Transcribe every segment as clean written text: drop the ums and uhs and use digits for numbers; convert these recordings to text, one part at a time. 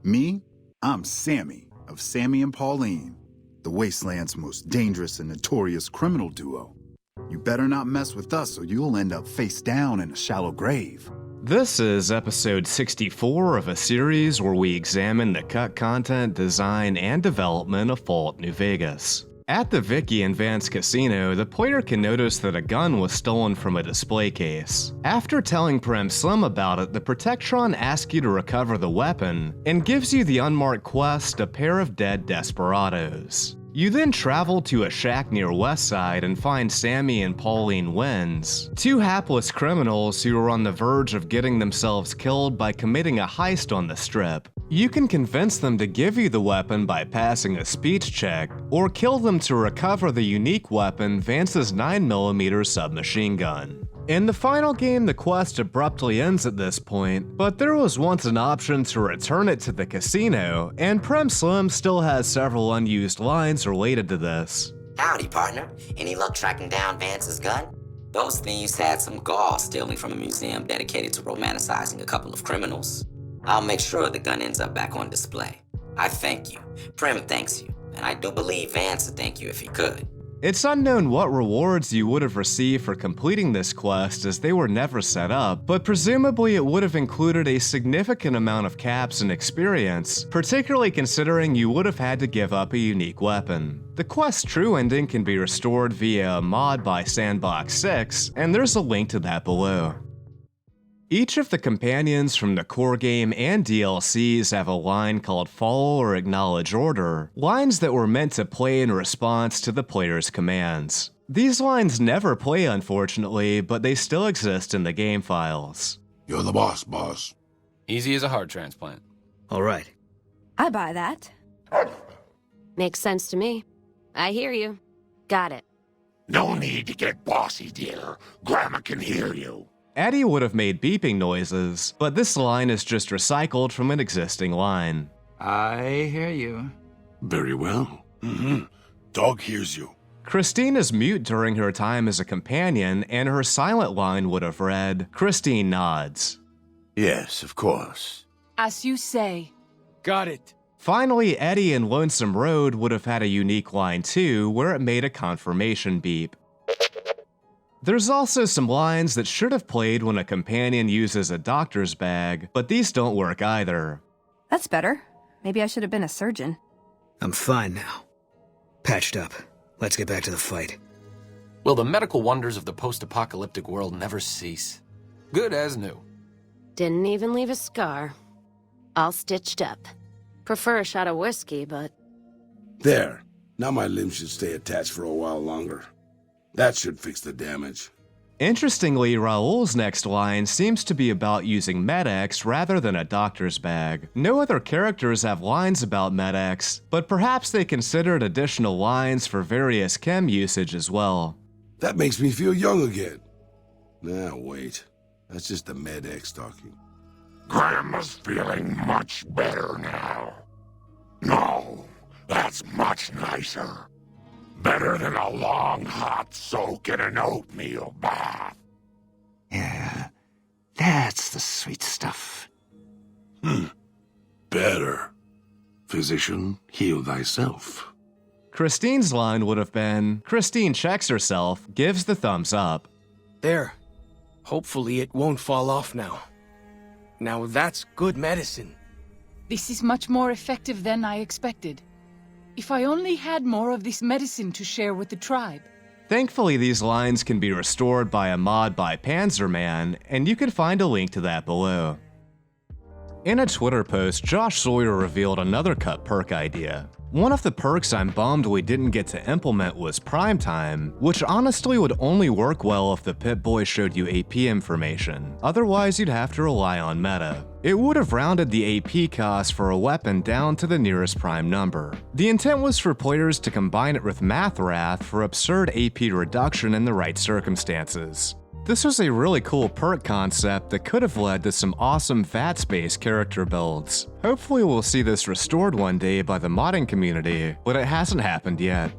Me? I'm Sammy, of Sammy and Pauline, the Wasteland's most dangerous and notorious criminal duo. You better not mess with us or you'll end up face down in a shallow grave. This is episode 64 of a series where we examine the cut content, design, and development of Fallout New Vegas. At the Vicky and Vance casino, the player can notice that a gun was stolen from a display case. After telling Prem Slim about it, the Protectron asks you to recover the weapon and gives you the unmarked quest, A Pair of Dead Desperados. You then travel to a shack near Westside and find Sammy and Pauline Wins, two hapless criminals who are on the verge of getting themselves killed by committing a heist on the strip. You can convince them to give you the weapon by passing a speech check, or kill them to recover the unique weapon, Vance's 9mm submachine gun. In the final game, the quest abruptly ends at this point, but there was once an option to return it to the casino, and Prem Slim still has several unused lines related to this. Howdy, partner. Any luck tracking down Vance's gun? Those thieves had some gall stealing from a museum dedicated to romanticizing a couple of criminals. I'll make sure the gun ends up back on display. I thank you. Prem thanks you, and I do believe Vance would thank you if he could. It's unknown what rewards you would have received for completing this quest, as they were never set up, but presumably it would have included a significant amount of caps and experience, particularly considering you would have had to give up a unique weapon. The quest's true ending can be restored via a mod by Sandbox 6, and there's a link to that below. Each of the companions from the core game and DLCs have a line called Follow or Acknowledge Order, lines that were meant to play in response to the player's commands. These lines never play, unfortunately, but they still exist in the game files. You're the boss. Easy as a heart transplant. All right. I buy that. Makes sense to me. I hear you. Got it. No need to get bossy, dealer. Grandma can hear you. Eddie would have made beeping noises, but this line is just recycled from an existing line. I hear you. Very well. Dog hears you. Christine is mute during her time as a companion, and her silent line would have read, Christine nods. Yes, of course. As you say. Got it. Finally, Eddie in Lonesome Road would have had a unique line too, where it made a confirmation beep. There's also some lines that should have played when a companion uses a doctor's bag, but these don't work either. That's better. Maybe I should have been a surgeon. I'm fine now. Patched up. Let's get back to the fight. Will the medical wonders of the post-apocalyptic world never cease? Good as new. Didn't even leave a scar. All stitched up. Prefer a shot of whiskey, but... There. Now my limbs should stay attached for a while longer. That should fix the damage. Interestingly, Raoul's next line seems to be about using Med-X rather than a doctor's bag. No other characters have lines about Med-X, but perhaps they considered additional lines for various chem usage as well. That makes me feel young again. Nah, wait. That's just the Med-X talking. Grandma's feeling much better now. No, that's much nicer. Better than a long hot soak in an oatmeal bath. Yeah, that's the sweet stuff. Better. Physician, heal thyself. Christine's line would have been, Christine checks herself, gives the thumbs up. There. Hopefully it won't fall off now. Now that's good medicine. This is much more effective than I expected. If I only had more of this medicine to share with the tribe. Thankfully, these lines can be restored by a mod by Panzerman, and you can find a link to that below. In a Twitter post, Josh Sawyer revealed another cut perk idea. One of the perks I'm bummed we didn't get to implement was Prime Time, which honestly would only work well if the Pip-Boy showed you AP information. Otherwise, you'd have to rely on meta. It would have rounded the AP cost for a weapon down to the nearest prime number. The intent was for players to combine it with Math Wrath for absurd AP reduction in the right circumstances. This was a really cool perk concept that could have led to some awesome VATS-based character builds. Hopefully we'll see this restored one day by the modding community, but it hasn't happened yet.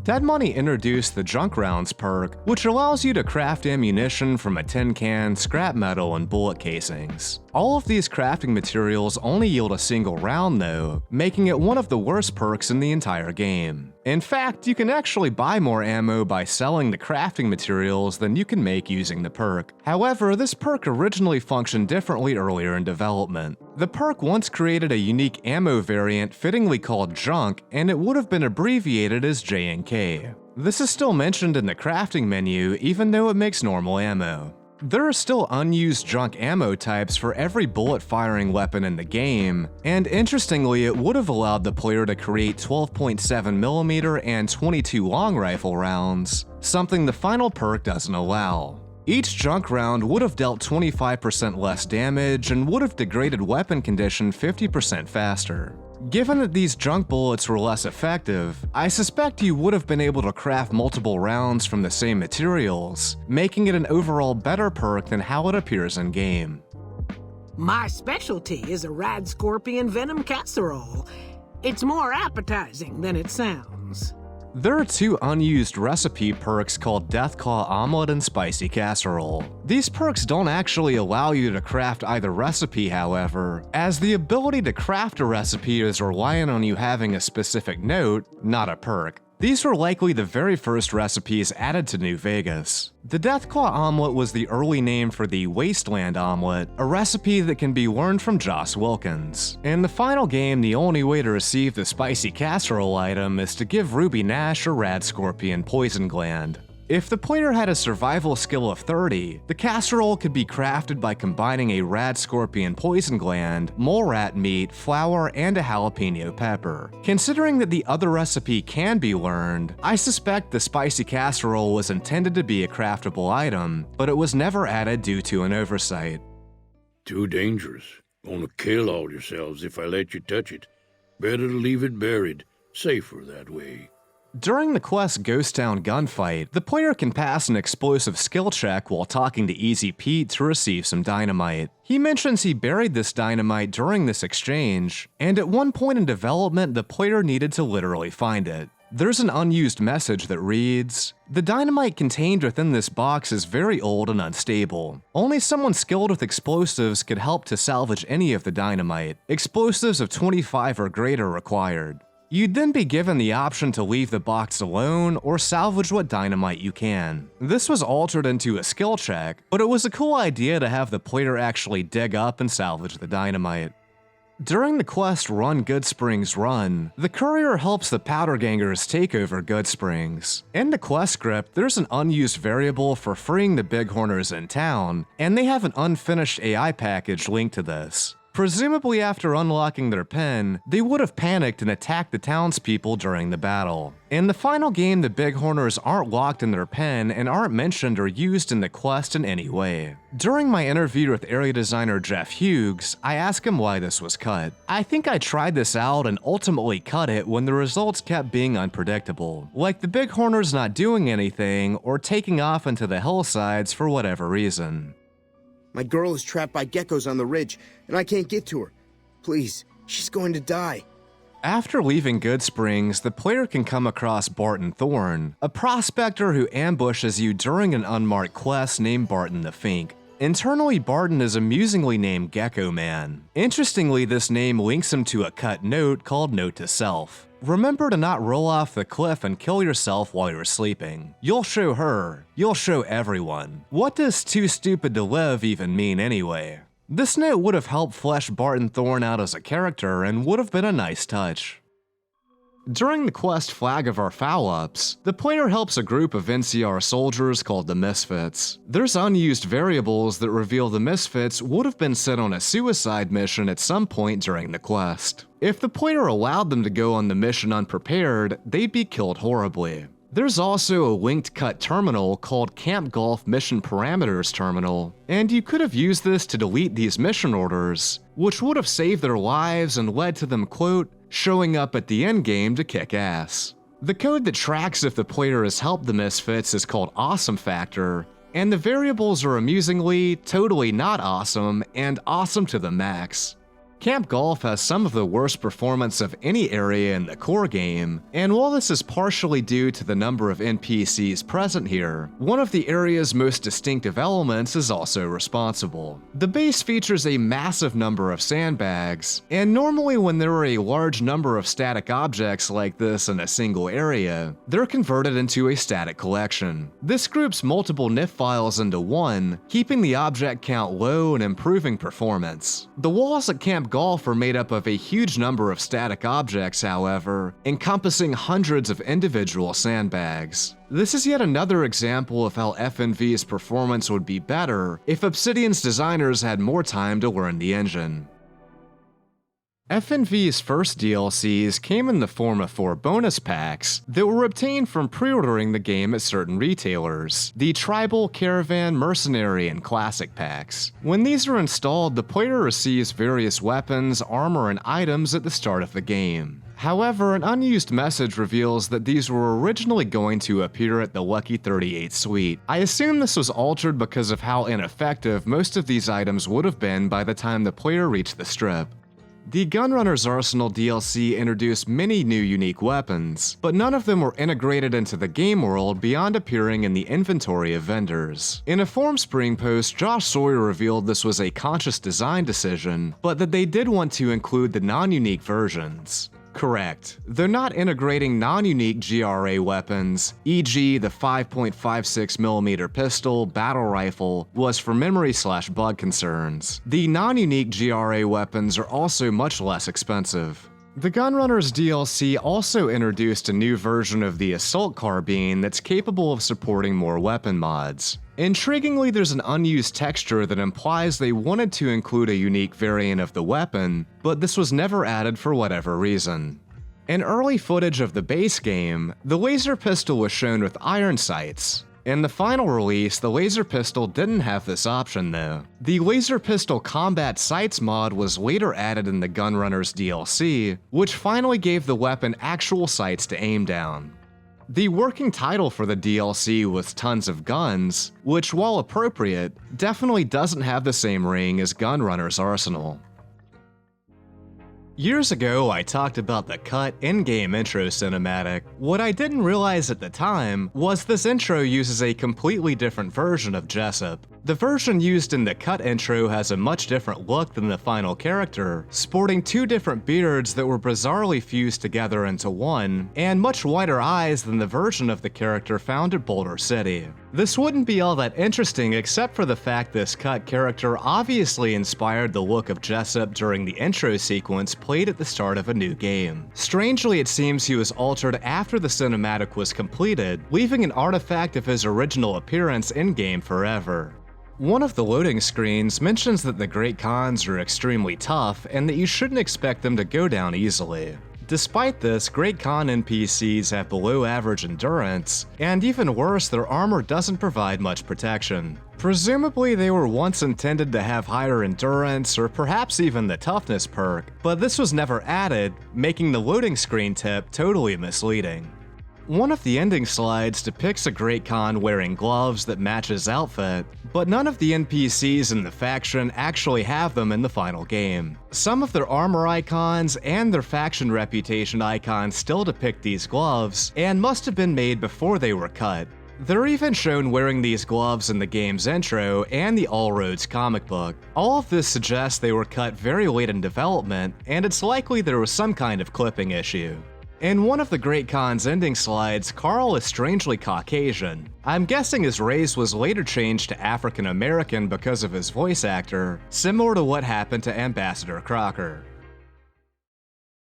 Dead Money introduced the Junk Rounds perk, which allows you to craft ammunition from a tin can, scrap metal, and bullet casings. All of these crafting materials only yield a single round though, making it one of the worst perks in the entire game. In fact, you can actually buy more ammo by selling the crafting materials than you can make using the perk. However, this perk originally functioned differently earlier in development. The perk once created a unique ammo variant fittingly called Junk, and it would have been abbreviated as J&K. This is still mentioned in the crafting menu even though it makes normal ammo. There are still unused junk ammo types for every bullet-firing weapon in the game, and interestingly it would have allowed the player to create 12.7mm and 22 long rifle rounds, something the final perk doesn't allow. Each junk round would have dealt 25% less damage and would have degraded weapon condition 50% faster. Given that these junk bullets were less effective, I suspect you would have been able to craft multiple rounds from the same materials, making it an overall better perk than how it appears in-game. My specialty is a rad scorpion venom casserole. It's more appetizing than it sounds. There are two unused recipe perks called Deathclaw Omelet and Spicy Casserole. These perks don't actually allow you to craft either recipe, however, as the ability to craft a recipe is reliant on you having a specific note, not a perk. These were likely the very first recipes added to New Vegas. The Deathclaw Omelet was the early name for the Wasteland Omelet, a recipe that can be learned from Joss Wilkins. In the final game, the only way to receive the Spicy Casserole item is to give Ruby Nash a Rad Scorpion poison gland. If the player had a survival skill of 30, the casserole could be crafted by combining a Rad Scorpion poison gland, mole rat meat, flour, and a jalapeno pepper. Considering that the other recipe can be learned, I suspect the spicy casserole was intended to be a craftable item, but it was never added due to an oversight. Too dangerous. Gonna kill all yourselves if I let you touch it. Better to leave it buried. Safer that way. During the quest Ghost Town gunfight, the player can pass an explosive skill check while talking to Easy Pete to receive some dynamite. He mentions he buried this dynamite during this exchange, and at one point in development the player needed to literally find it. There's an unused message that reads, "The dynamite contained within this box is very old and unstable. Only someone skilled with explosives could help to salvage any of the dynamite. Explosives of 25 or greater required." You'd then be given the option to leave the box alone or salvage what dynamite you can. This was altered into a skill check, but it was a cool idea to have the player actually dig up and salvage the dynamite. During the quest Run Goodsprings Run, the courier helps the powder gangers take over Goodsprings. In the quest script, there's an unused variable for freeing the bighorners in town, and they have an unfinished AI package linked to this. Presumably after unlocking their pen, they would have panicked and attacked the townspeople during the battle. In the final game, the bighorners aren't locked in their pen and aren't mentioned or used in the quest in any way. During my interview with area designer Jeff Hughes, I asked him why this was cut. I think I tried this out and ultimately cut it when the results kept being unpredictable, like the bighorners not doing anything or taking off into the hillsides for whatever reason. My girl is trapped by geckos on the ridge, and I can't get to her. Please, she's going to die. After leaving Goodsprings, the player can come across Barton Thorne, a prospector who ambushes you during an unmarked quest named Barton the Fink. Internally, Barton is amusingly named Gecko Man. Interestingly, this name links him to a cut note called Note to Self. Remember to not roll off the cliff and kill yourself while you're sleeping. You'll show her. You'll show everyone. What does too stupid to live even mean anyway? This note would have helped flesh Barton Thorne out as a character and would have been a nice touch. During the quest Flag of Our Foul-Ups, the player helps a group of NCR soldiers called the Misfits. There's unused variables that reveal the Misfits would have been sent on a suicide mission at some point during the quest. If the player allowed them to go on the mission unprepared, they'd be killed horribly. There's also a linked cut terminal called Camp Golf Mission Parameters Terminal, and you could have used this to delete these mission orders, which would have saved their lives and led to them, quote, showing up at the endgame to kick ass. The code that tracks if the player has helped the Misfits is called Awesome Factor, and the variables are amusingly, totally not awesome, and awesome to the max. Camp Golf has some of the worst performance of any area in the core game, and while this is partially due to the number of NPCs present here, one of the area's most distinctive elements is also responsible. The base features a massive number of sandbags, and normally when there are a large number of static objects like this in a single area, they're converted into a static collection. This groups multiple NIF files into one, keeping the object count low and improving performance. The walls at Camp Golf are made up of a huge number of static objects, however, encompassing hundreds of individual sandbags. This is yet another example of how FNV's performance would be better if Obsidian's designers had more time to learn the engine. FNV's first DLCs came in the form of 4 bonus packs that were obtained from pre-ordering the game at certain retailers, the Tribal, Caravan, Mercenary, and Classic packs. When these are installed, the player receives various weapons, armor, and items at the start of the game. However, an unused message reveals that these were originally going to appear at the Lucky 38 suite. I assume this was altered because of how ineffective most of these items would have been by the time the player reached the strip. The Gunrunner's Arsenal DLC introduced many new unique weapons, but none of them were integrated into the game world beyond appearing in the inventory of vendors. In a Formspring post, Josh Sawyer revealed this was a conscious design decision, but that they did want to include the non-unique versions. Correct. They're not integrating non-unique GRA weapons, e.g. the 5.56mm pistol, battle rifle, was for memory/bug concerns. The non-unique GRA weapons are also much less expensive. The Gunrunner's DLC also introduced a new version of the Assault Carbine that's capable of supporting more weapon mods. Intriguingly, there's an unused texture that implies they wanted to include a unique variant of the weapon, but this was never added for whatever reason. In early footage of the base game, the laser pistol was shown with iron sights. In the final release, the laser pistol didn't have this option though. The laser pistol combat sights mod was later added in the Gunrunner's DLC, which finally gave the weapon actual sights to aim down. The working title for the DLC was Tons of Guns, which, while appropriate, definitely doesn't have the same ring as Gunrunner's Arsenal. Years ago, I talked about the cut in-game intro cinematic. What I didn't realize at the time was this intro uses a completely different version of Jessup. The version used in the cut intro has a much different look than the final character, sporting 2 different beards that were bizarrely fused together into one, and much wider eyes than the version of the character found at Boulder City. This wouldn't be all that interesting except for the fact this cut character obviously inspired the look of Jessup during the intro sequence played at the start of a new game. Strangely, it seems he was altered after the cinematic was completed, leaving an artifact of his original appearance in-game forever. One of the loading screens mentions that the Great Khans are extremely tough and that you shouldn't expect them to go down easily. Despite this, Great Khan NPCs have below average endurance, and even worse, their armor doesn't provide much protection. Presumably they were once intended to have higher endurance or perhaps even the toughness perk, but this was never added, making the loading screen tip totally misleading. One of the ending slides depicts a Great Khan wearing gloves that match his outfit, but none of the NPCs in the faction actually have them in the final game. Some of their armor icons and their faction reputation icons still depict these gloves, and must have been made before they were cut. They're even shown wearing these gloves in the game's intro and the All Roads comic book. All of this suggests they were cut very late in development, and it's likely there was some kind of clipping issue. In one of the Great Khan's ending slides, Carl is strangely Caucasian. I'm guessing his race was later changed to African American because of his voice actor, similar to what happened to Ambassador Crocker.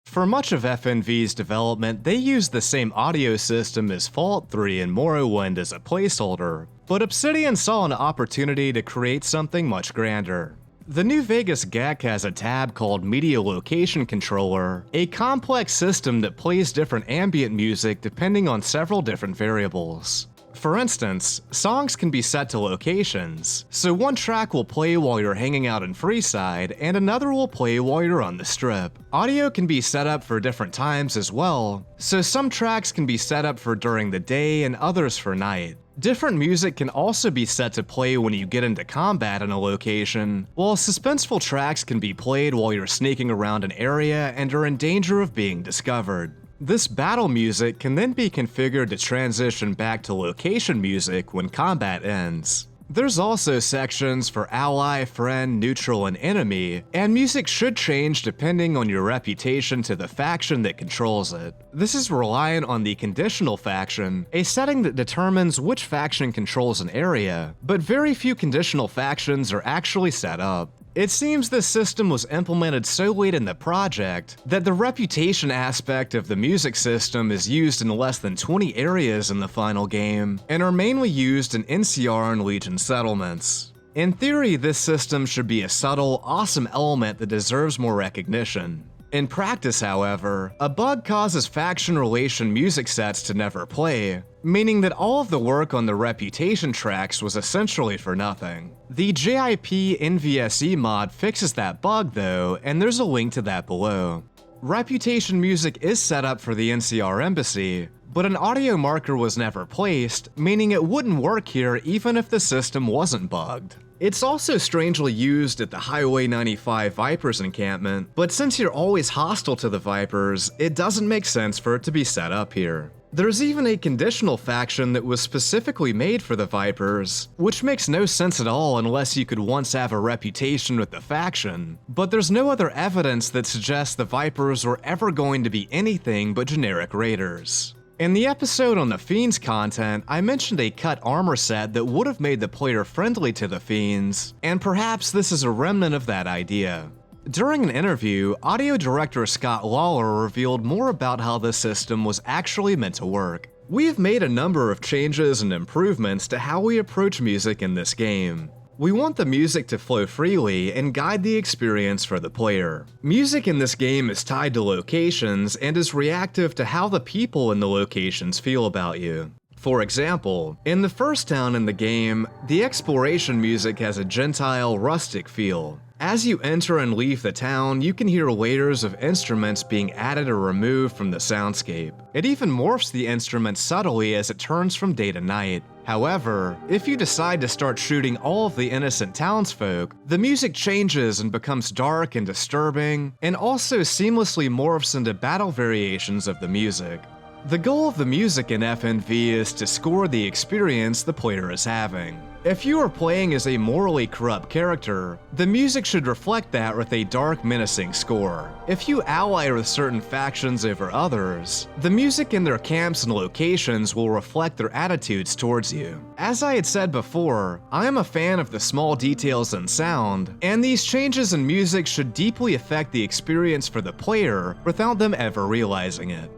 For much of FNV's development, they used the same audio system as Fallout 3 and Morrowind as a placeholder, but Obsidian saw an opportunity to create something much grander. The New Vegas GEC has a tab called Media Location Controller, a complex system that plays different ambient music depending on several different variables. For instance, songs can be set to locations, so one track will play while you're hanging out in Freeside, and another will play while you're on the Strip. Audio can be set up for different times as well, so some tracks can be set up for during the day and others for night. Different music can also be set to play when you get into combat in a location, while suspenseful tracks can be played while you're sneaking around an area and are in danger of being discovered. This battle music can then be configured to transition back to location music when combat ends. There's also sections for ally, friend, neutral, and enemy, and music should change depending on your reputation to the faction that controls it. This is reliant on the conditional faction, a setting that determines which faction controls an area, but very few conditional factions are actually set up. It seems this system was implemented so late in the project that the reputation aspect of the music system is used in less than 20 areas in the final game, and are mainly used in NCR and Legion settlements. In theory, this system should be a subtle, awesome element that deserves more recognition. In practice, however, a bug causes faction relation music sets to never play, meaning that all of the work on the reputation tracks was essentially for nothing. The JIP NVSE mod fixes that bug though, and there's a link to that below. Reputation music is set up for the NCR embassy, but an audio marker was never placed, meaning it wouldn't work here even if the system wasn't bugged. It's also strangely used at the Highway 95 Vipers encampment, but since you're always hostile to the Vipers, it doesn't make sense for it to be set up here. There's even a conditional faction that was specifically made for the Vipers, which makes no sense at all unless you could once have a reputation with the faction, but there's no other evidence that suggests the Vipers were ever going to be anything but generic raiders. In the episode on the Fiends content, I mentioned a cut armor set that would have made the player friendly to the Fiends, and perhaps this is a remnant of that idea. During an interview, audio director Scott Lawler revealed more about how this system was actually meant to work. We have made a number of changes and improvements to how we approach music in this game. We want the music to flow freely and guide the experience for the player. Music in this game is tied to locations and is reactive to how the people in the locations feel about you. For example, in the first town in the game, the exploration music has a Gentile, rustic feel. As you enter and leave the town, you can hear layers of instruments being added or removed from the soundscape. It even morphs the instruments subtly as it turns from day to night. However, if you decide to start shooting all of the innocent townsfolk, the music changes and becomes dark and disturbing, and also seamlessly morphs into battle variations of the music. The goal of the music in FNV is to score the experience the player is having. If you are playing as a morally corrupt character, the music should reflect that with a dark, menacing score. If you ally with certain factions over others, the music in their camps and locations will reflect their attitudes towards you. As I had said before, I am a fan of the small details in sound, and these changes in music should deeply affect the experience for the player without them ever realizing it.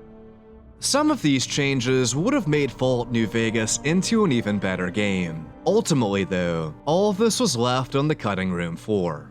Some of these changes would have made Fallout New Vegas into an even better game. Ultimately though, all of this was left on the cutting room floor.